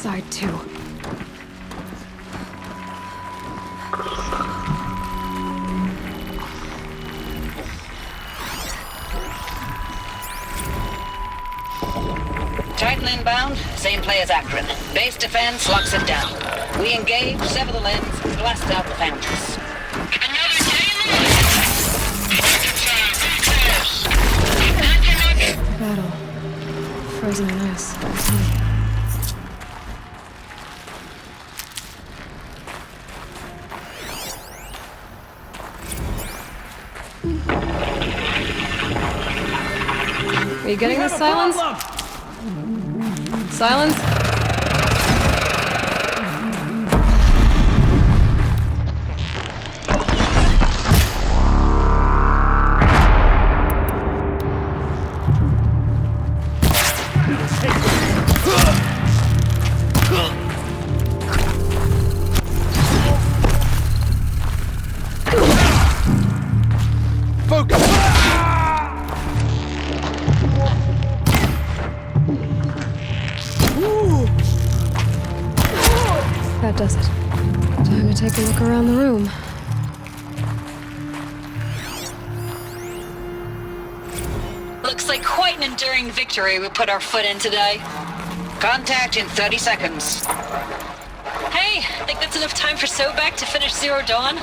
side, too. Titan inbound, same play as Akron. Base defense locks it down. We engage, sever the lens, blast out the foundries. Battle. Frozen in ice. Are you getting this, Silence? Silence? That does it. Time to take a look around the room. Looks like quite an enduring victory we put our foot in today. Contact in 30 seconds. Hey, I think that's enough time for Sobek to finish Zero Dawn.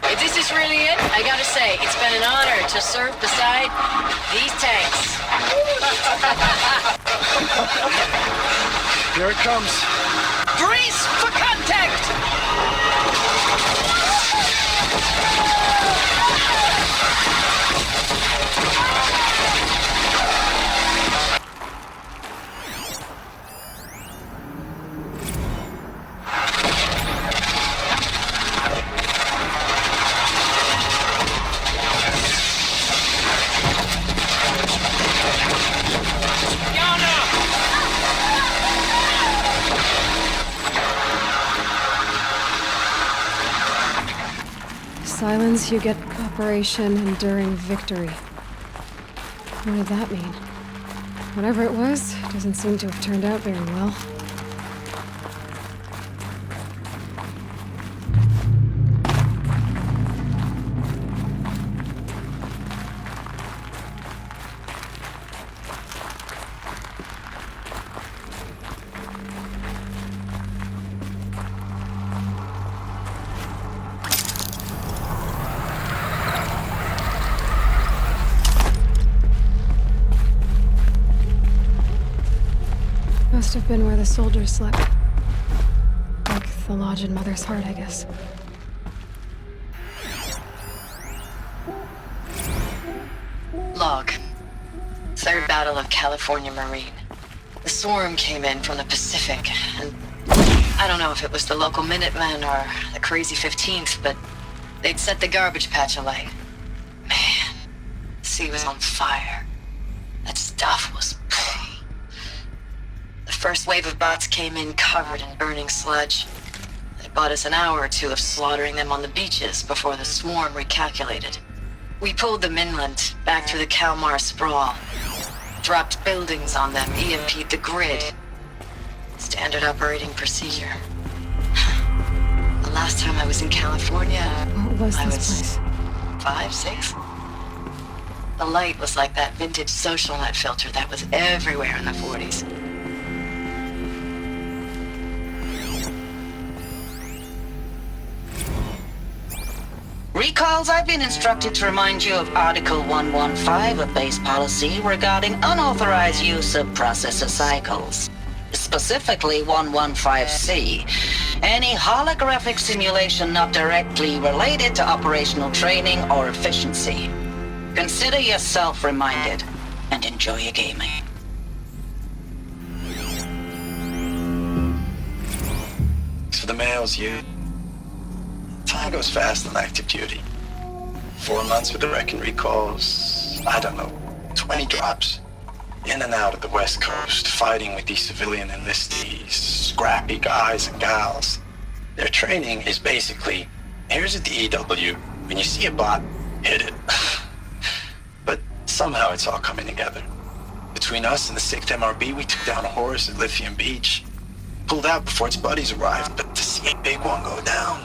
If this is really it, I gotta say, it's been an honor to serve beside these tanks. Here it comes. Brace for contact! Silence, you get Operation Enduring Victory. What did that mean? Whatever it was, doesn't seem to have turned out very well. Must have been where the soldiers slept. Like the lodge in Mother's Heart, I guess. Log. Third Battle of California Marine. The swarm came in from the Pacific, and I don't know if it was the local Minutemen or the crazy 15th, but they'd set the garbage patch alight. Man, the sea was on fire. That stuff was... The first wave of bots came in covered in burning sludge. It bought us an hour or two of slaughtering them on the beaches before the swarm recalculated. We pulled them inland, back through the Kalmar sprawl. Dropped buildings on them, EMP'd the grid. Standard operating procedure. The last time I was in California, What was I this was place? 5, 6. The light was like that vintage social net filter that was everywhere in the 40s. Recalls, I've been instructed to remind you of Article 115 of base policy regarding unauthorized use of processor cycles. Specifically 115C. Any holographic simulation not directly related to operational training or efficiency. Consider yourself reminded and enjoy your gaming. For the males, time goes fast on active duty. 4 months with the Reckon recalls, I don't know, 20 drops. In and out of the West Coast, fighting with these civilian enlistees, scrappy guys and gals. Their training is basically, here's a DEW, when you see a bot, hit it. But somehow it's all coming together. Between us and the 6th MRB, we took down a horse at Lithium Beach. Pulled out before its buddies arrived, but to see a big one go down,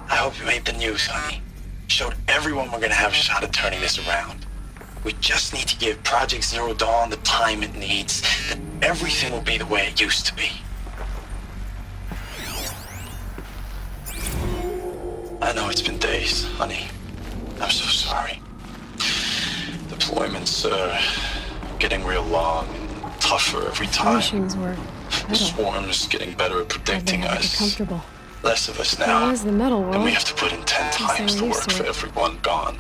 I hope you made the news, honey. Showed everyone we're gonna have a shot at turning this around. We just need to give Project Zero Dawn the time it needs, then everything will be the way it used to be. I know it's been days, honey. I'm so sorry. Deployments are getting real long and tougher every time. Machines were The metal. swarm's getting better at Hardly protecting had to be us. comfortable. Less of us There now. was the metal world. And we have to put in 10 Guess times they're the used work to for it. everyone gone.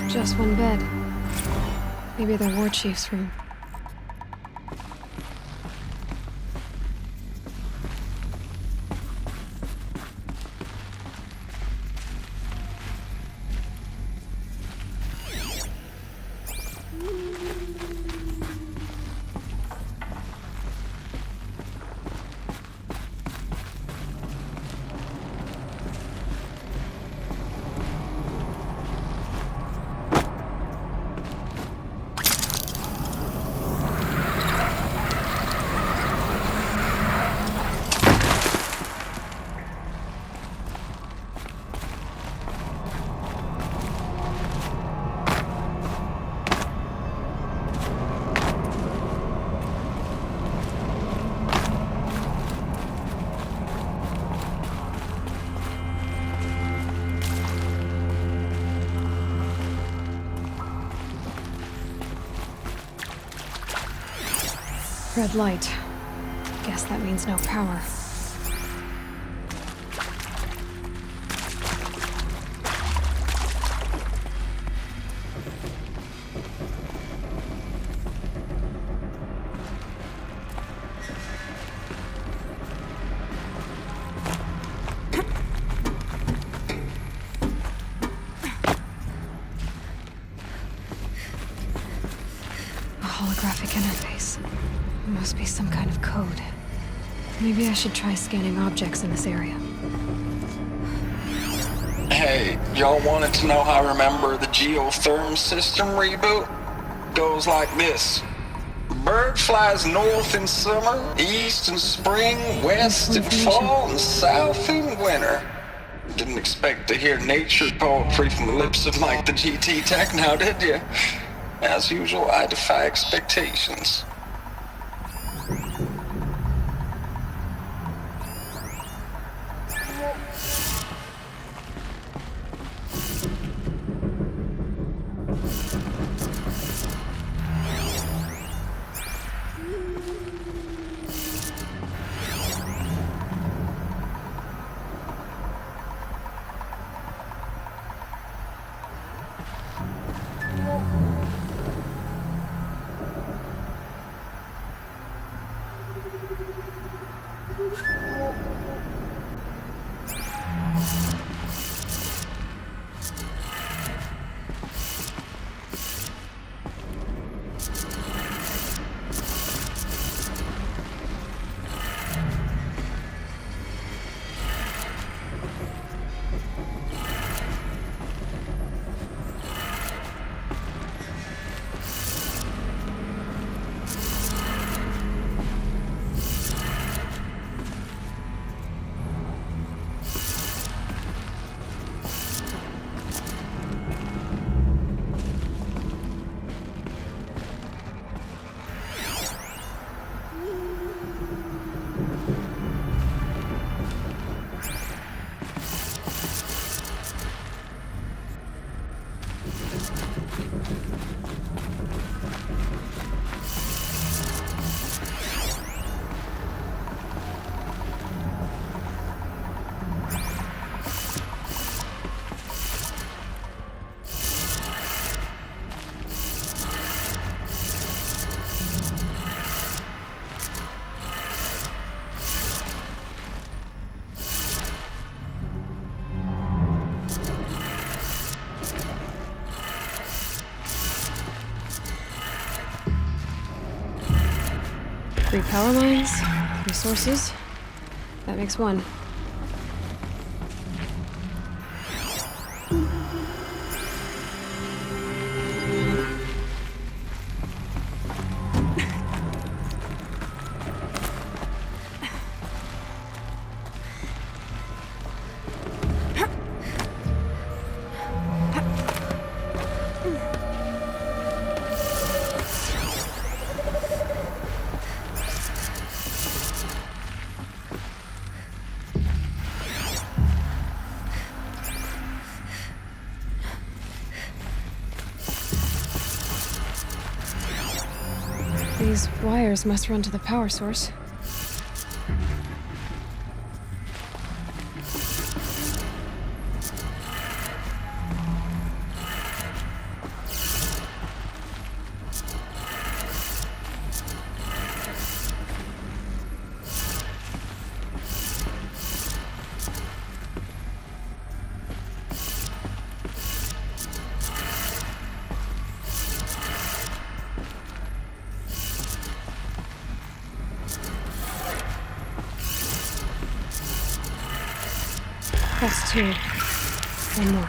Just one bed. Maybe the war chief's room. Red light. Guess that means no power. A holographic interface. Must be some kind of code. Maybe I should try scanning objects in this area. Hey, y'all wanted to know how I remember the geotherm system reboot? Goes like this. Bird flies north in summer, east in spring, west in fall, and south in winter. Didn't expect to hear nature poetry from the lips of Mike the GT Tech now, did you? As usual, I defy expectations. 3 power lines, 3 sources. That makes 1. These wires must run to the power source. That's 2. 1 more.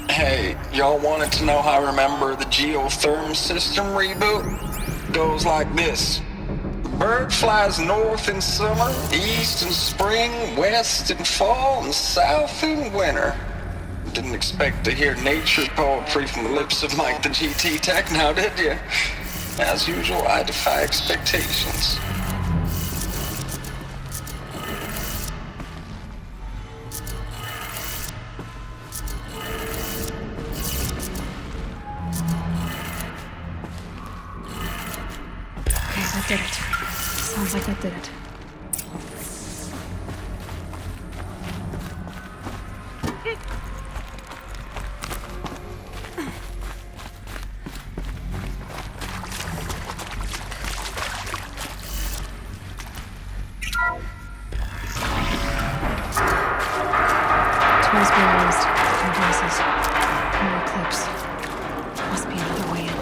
Hey, y'all wanted to know how I remember the geotherm system reboot? Goes like this. Bird flies north in summer, east in spring, west in fall, and south in winter. Didn't expect to hear nature poetry from the lips of Mike the GT Tech now, did you? As usual, I defy expectations. Okay, that did it. Sounds like that did it. Tools being used. Devices. More clips. Must be another way in.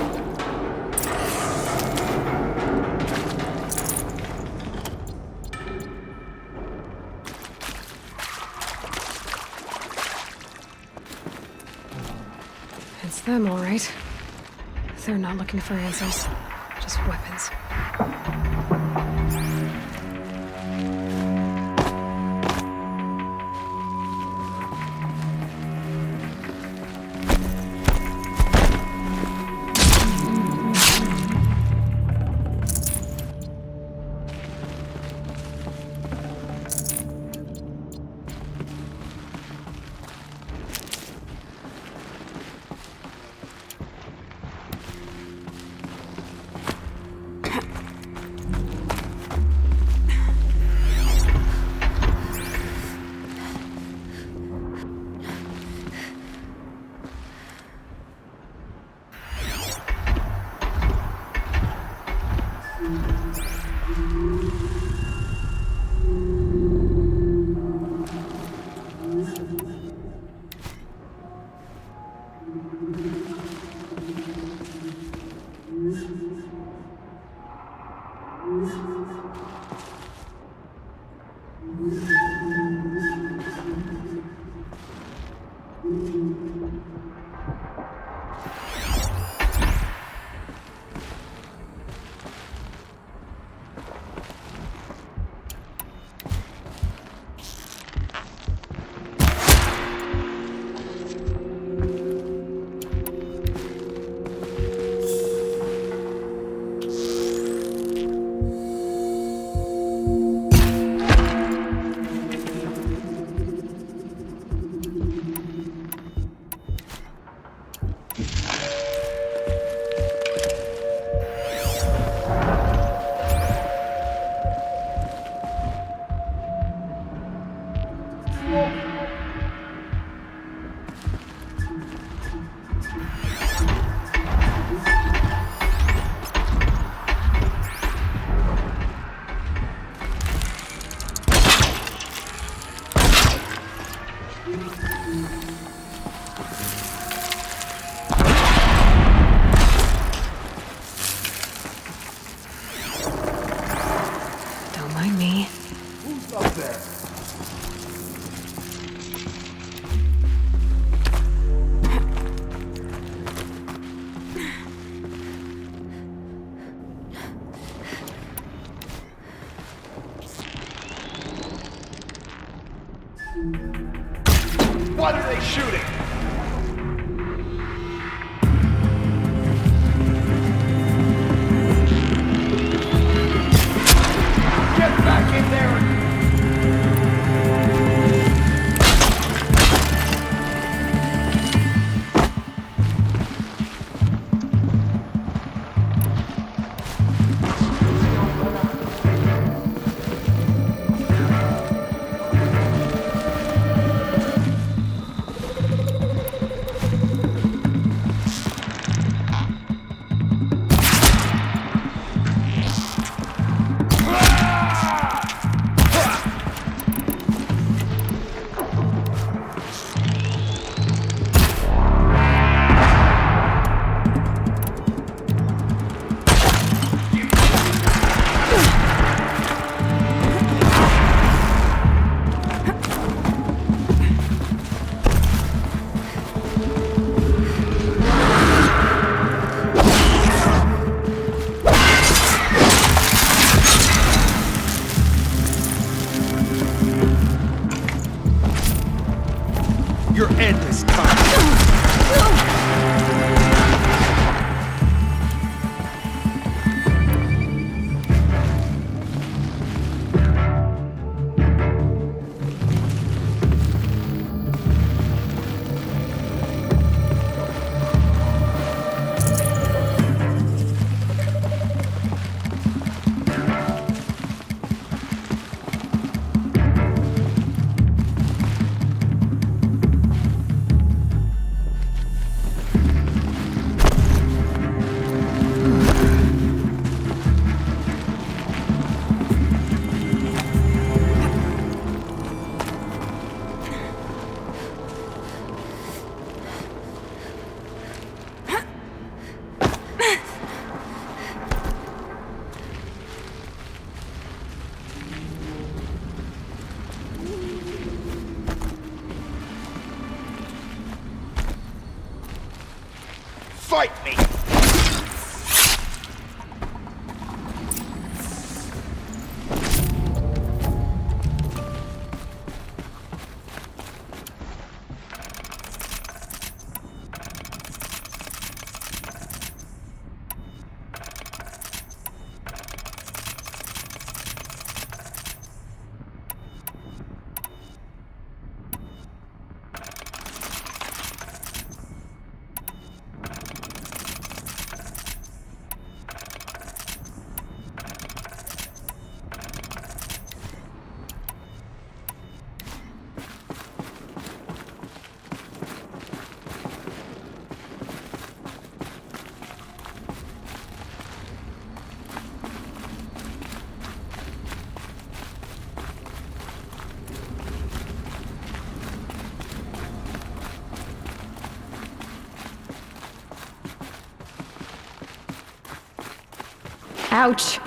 It's them, all right. They're not looking for answers, just weapons. Don't mind me. Who's up there? What are they shooting? Get back in there! Your end is coming. Fight me! Ouch!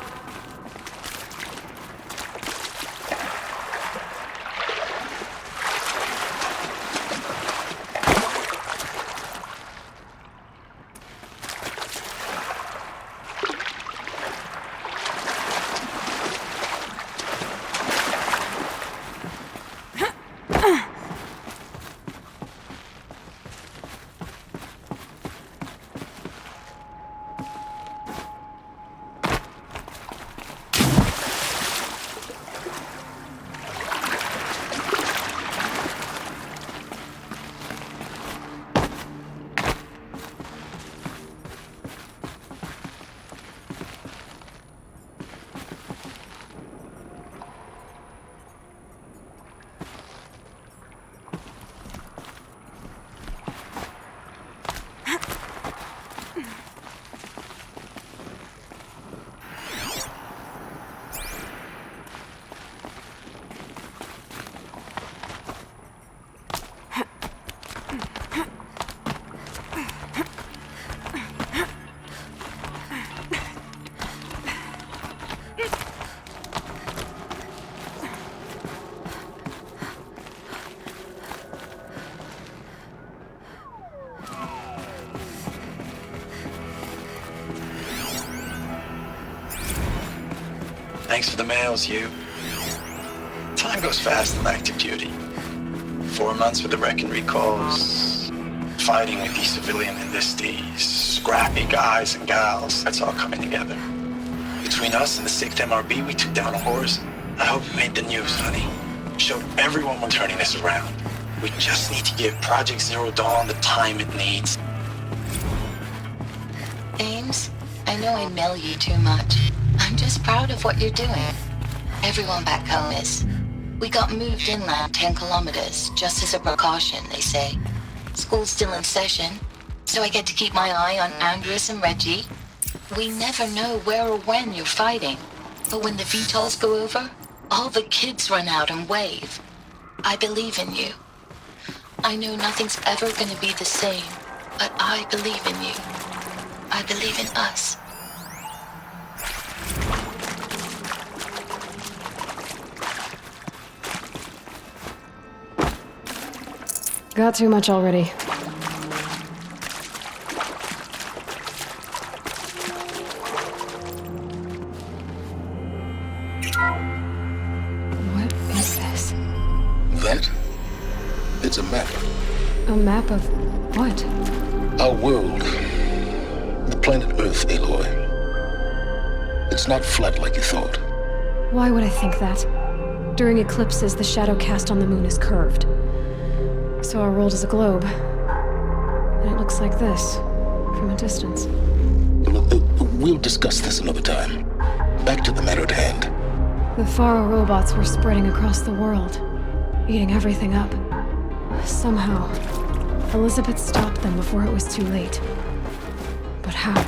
Thanks for the mails, you. Time goes fast in active duty. 4 months with the wreck and recalls, fighting with these civilian enlistees, scrappy guys and gals, that's all coming together. Between us and the 6th MRB, we took down a horse. I hope it made the news, honey. Showed everyone we're turning this around. We just need to give Project Zero Dawn the time it needs. Ames, I know I mail you too much. I'm just proud of what you're doing. Everyone back home is. We got moved inland 10 kilometers, just as a precaution, they say. School's still in session, so I get to keep my eye on Andres and Reggie. We never know where or when you're fighting, but when the VTOLs go over, all the kids run out and wave. I believe in you. I know nothing's ever gonna be the same, but I believe in you. I believe in us. Got too much already. What is this? That? It's a map. A map of what? Our world. The planet Earth, Aloy. It's not flat like you thought. Why would I think that? During eclipses, the shadow cast on the moon is curved. So our world is a globe. And it looks like this, from a distance. We'll discuss this another time. Back to the matter at hand. The Faro robots were spreading across the world, eating everything up. Somehow, Elizabeth stopped them before it was too late. But how?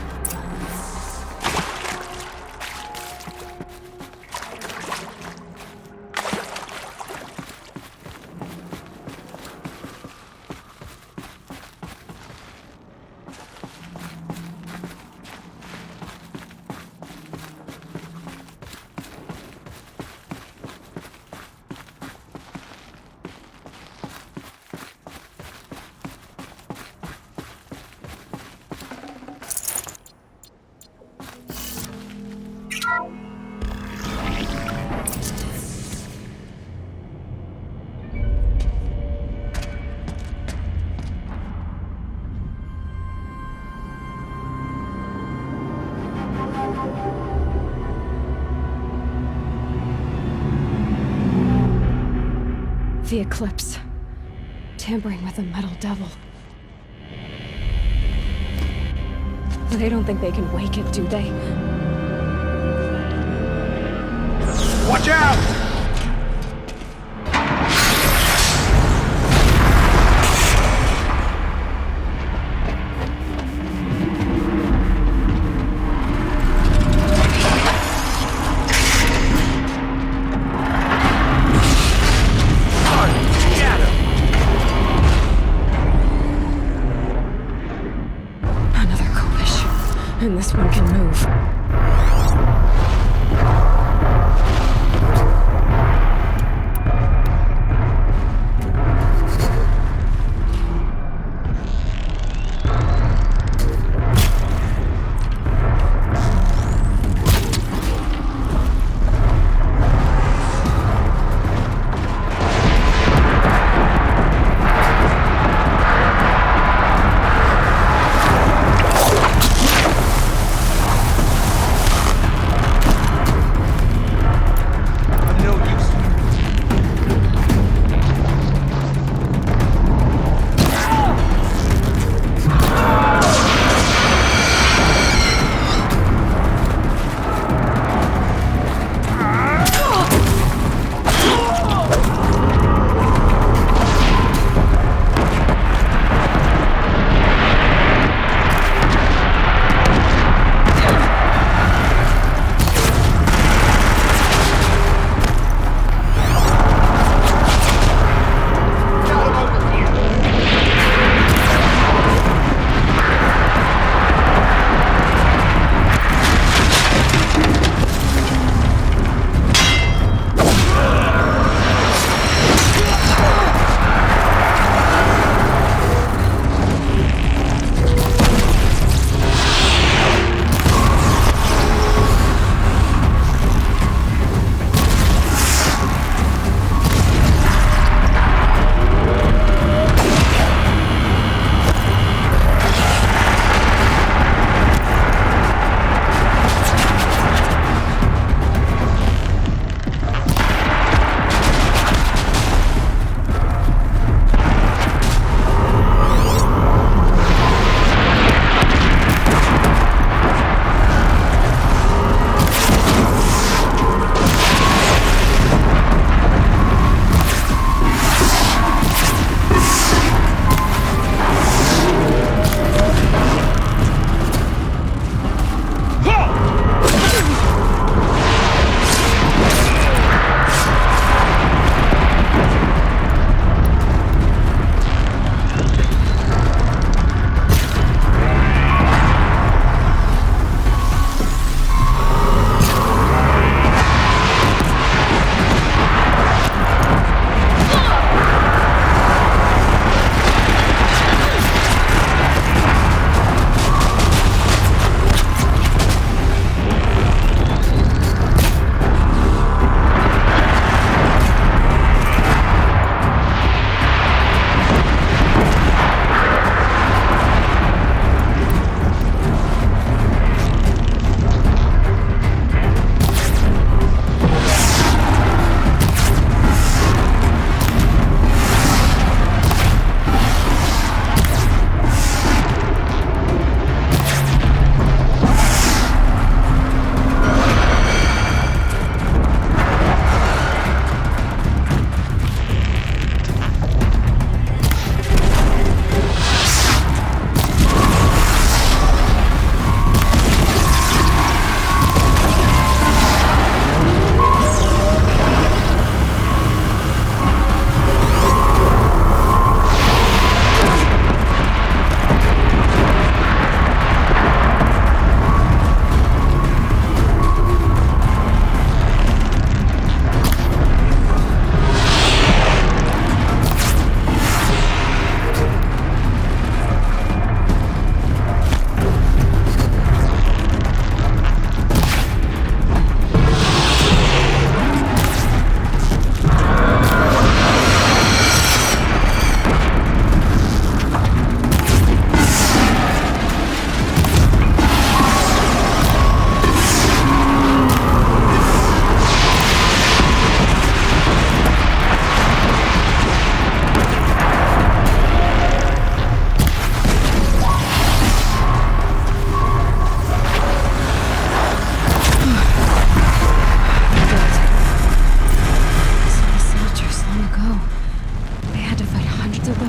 The eclipse. Tampering with the metal devil. They don't think they can wake it, do they? Watch out! And this one can move.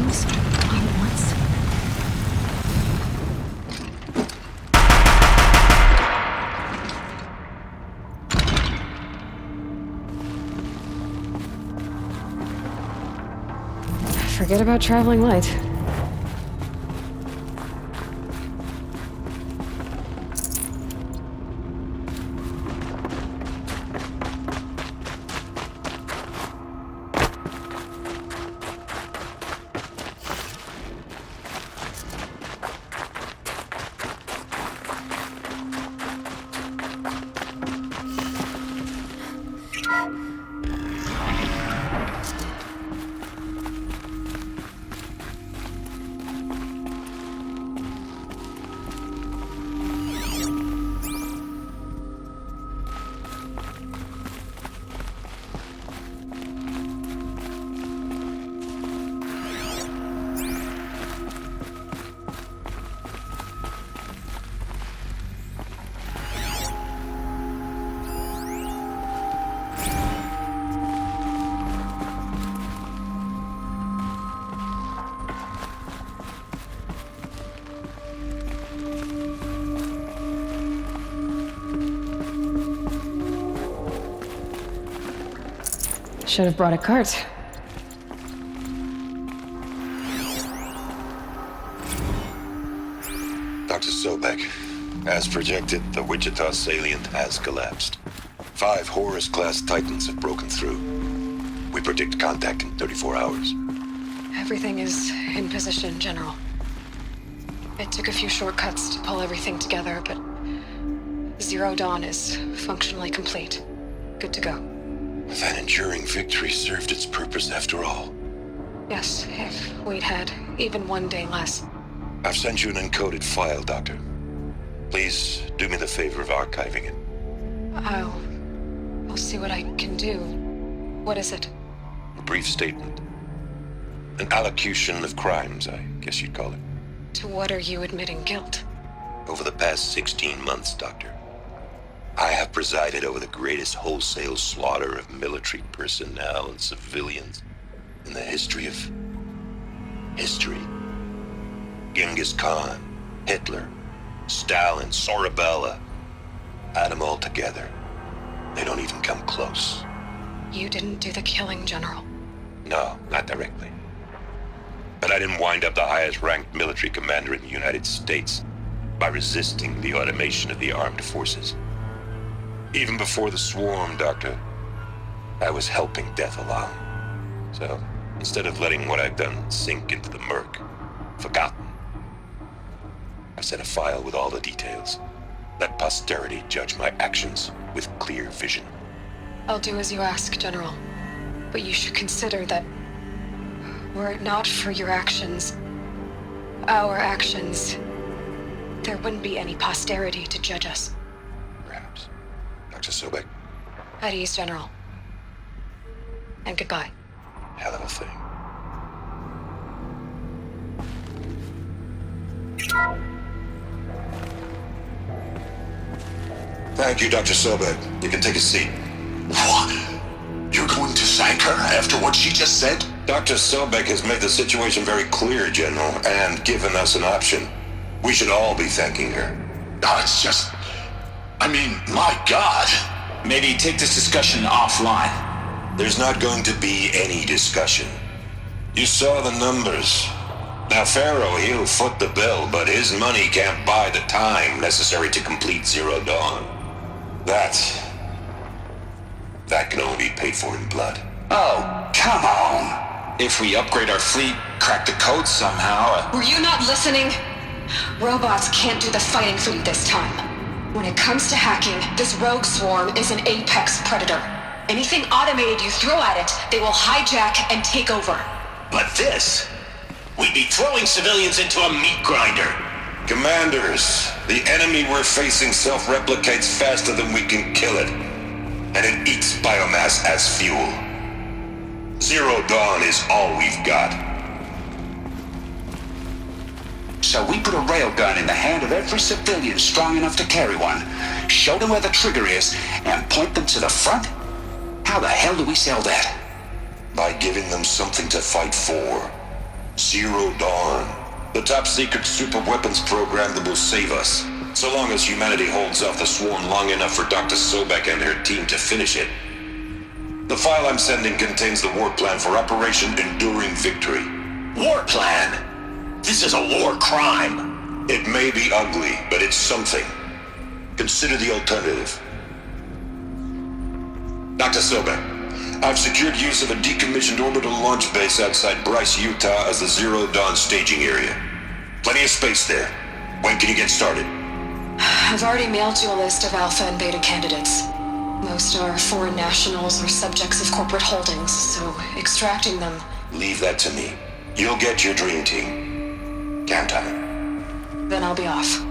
those all at once? Forget about traveling light. Should have brought a cart. Dr. Sobek, as projected, the Wichita salient has collapsed. 5 Horus-class Titans have broken through. We predict contact in 34 hours. Everything is in position, General. It took a few shortcuts to pull everything together, but Zero Dawn is functionally complete. Good to go. That enduring victory served its purpose after all. Yes, if we'd had even one day less. I've sent you an encoded file, Doctor. Please do me the favor of archiving it. I'll see what I can do. What is it? A brief statement. An allocution of crimes, I guess you'd call it. To what are you admitting guilt? Over the past 16 months, Doctor, I have presided over the greatest wholesale slaughter of military personnel and civilians in the history of history. Genghis Khan, Hitler, Stalin, Sorabella. Add them all together. They don't even come close. You didn't do the killing, General. No, not directly. But I didn't wind up the highest-ranked military commander in the United States by resisting the automation of the armed forces. Even before the swarm, Doctor, I was helping death along. So, instead of letting what I've done sink into the murk, forgotten, I set a file with all the details. Let posterity judge my actions with clear vision. I'll do as you ask, General. But you should consider that were it not for your actions, our actions, there wouldn't be any posterity to judge us. Perhaps. Dr. Sobek. At ease, General. And goodbye. Hell of a thing. Thank you, Dr. Sobek. You can take a seat. What? You're going to thank her after what she just said? Dr. Sobek has made the situation very clear, General, and given us an option. We should all be thanking her. No, it's just... I mean, my God. Maybe take this discussion offline. There's not going to be any discussion. You saw the numbers. Now, Pharaoh, he'll foot the bill, but his money can't buy the time necessary to complete Zero Dawn. That can only be paid for in blood. Oh, come on. If we upgrade our fleet, crack the code somehow... Were you not listening? Robots can't do the fighting for you this time. When it comes to hacking, this rogue swarm is an apex predator. Anything automated you throw at it, they will hijack and take over. But this... We'd be throwing civilians into a meat grinder. Commanders, the enemy we're facing self-replicates faster than we can kill it. And it eats biomass as fuel. Zero Dawn is all we've got. So we put a railgun in the hand of every civilian strong enough to carry one, show them where the trigger is, and point them to the front? How the hell do we sell that? By giving them something to fight for. Zero Dawn. The top secret super weapons program that will save us. So long as humanity holds off the swarm long enough for Dr. Sobek and her team to finish it. The file I'm sending contains the war plan for Operation Enduring Victory. War plan? This is a war crime. It may be ugly, but it's something. Consider the alternative. Dr. Sobek, I've secured use of a decommissioned orbital launch base outside Bryce, Utah as the Zero Dawn staging area. Plenty of space there. When can you get started? I've already mailed you a list of Alpha and Beta candidates. Most are foreign nationals or subjects of corporate holdings, so extracting them... Leave that to me. You'll get your dream team. Count on it. Then I'll be off.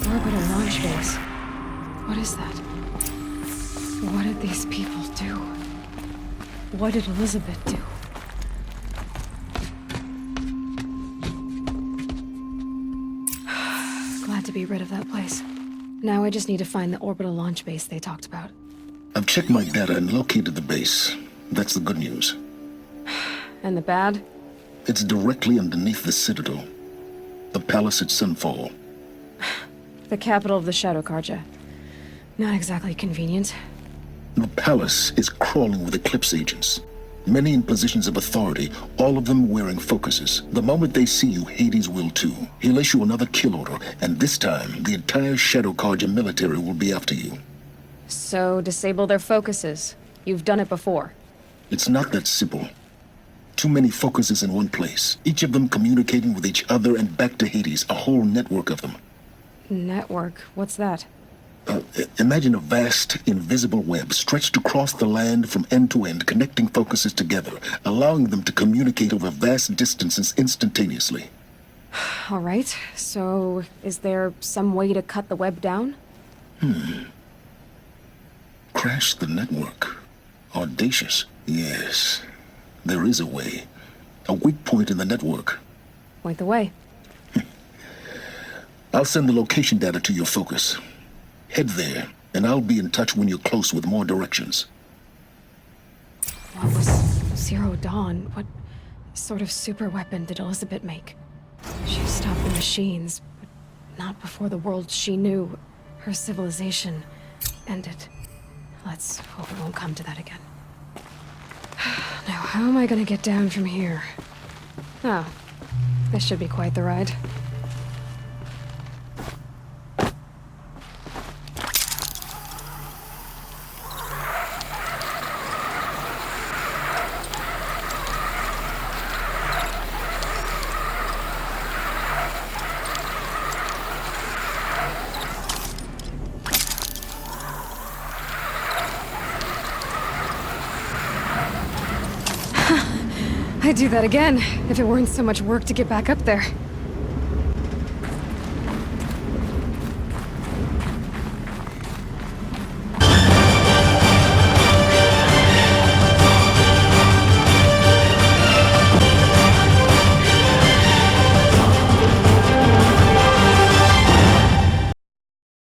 Orbital launch base. What is that? What did these people do? What did Elizabeth do? Glad to be rid of that place. Now I just need to find the orbital launch base they talked about. I've checked my data and located the base. That's the good news. And the bad? It's directly underneath the Citadel. The palace at Sunfall. The capital of the Shadow Carja. Not exactly convenient. The palace is crawling with Eclipse agents. Many in positions of authority, all of them wearing focuses. The moment they see you, Hades will too. He'll issue another kill order, and this time, the entire Shadow Carja military will be after you. So, disable their focuses. You've done it before. It's not that simple. Too many focuses in one place, each of them communicating with each other and back to Hades, a whole network of them. Network? What's that? Imagine a vast, invisible web stretched across the land from end to end, connecting focuses together, allowing them to communicate over vast distances instantaneously. All right, so is there some way to cut the web down? Crash the network. Audacious. Yes, there is a way. A weak point in the network. Point the way. I'll send the location data to your focus. Head there, and I'll be in touch when you're close with more directions. What was Zero Dawn? What sort of super weapon did Elizabeth make? She stopped the machines, but not before the world she knew, her civilization, ended. Let's hope it won't come to that again. Now, how am I gonna get down from here? Oh, this should be quite the ride. I'd do that again, if it weren't so much work to get back up there.